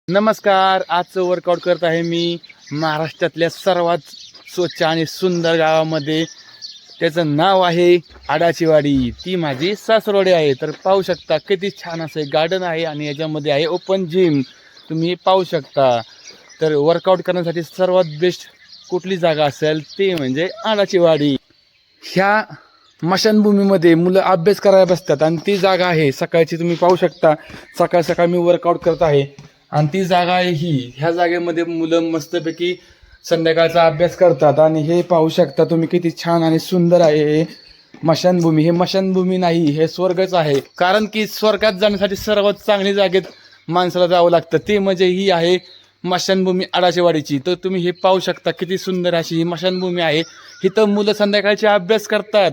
नमस्कार. आजचं वर्कआउट करत आहे मी महाराष्ट्रातल्या सर्वात स्वच्छ आणि सुंदर गावामध्ये. त्याचं नाव आहे आडाचीवाडी. ती माझी सासरवाडी आहे. तर पाहू शकता किती छान असं गार्डन आहे आणि याच्यामध्ये आहे ओपन जिम. तुम्ही पाहू शकता. तर वर्कआउट करण्यासाठी सर्वात बेस्ट कुठली जागा असेल ती म्हणजे आडाचीवाडी. ह्या स्मशानभूमीमध्ये मुलं अभ्यास करायला बसतात आणि ती जागा आहे सकाळची. तुम्ही पाहू शकता सकाळ सकाळ मी वर्कआउट करत आहे आणि ती जागा आहे ह्या जागेमध्ये मुलं मस्तपैकी संध्याकाळचा अभ्यास करतात. आणि हे पाहू शकता तुम्ही किती छान आणि सुंदर आहे हे स्मशानभूमी. हे स्मशानभूमी नाही, हे स्वर्गच आहे. कारण की स्वर्गात जाण्यासाठी सर्वात चांगली जागेत माणसाला जावं लागतं, ते म्हणजे ही आहे स्मशानभूमी आडाचीवाडीची. तर तुम्ही हे पाहू शकता किती सुंदर अशी ही स्मशानभूमी आहे. इथं मुलं संध्याकाळचे अभ्यास करतात.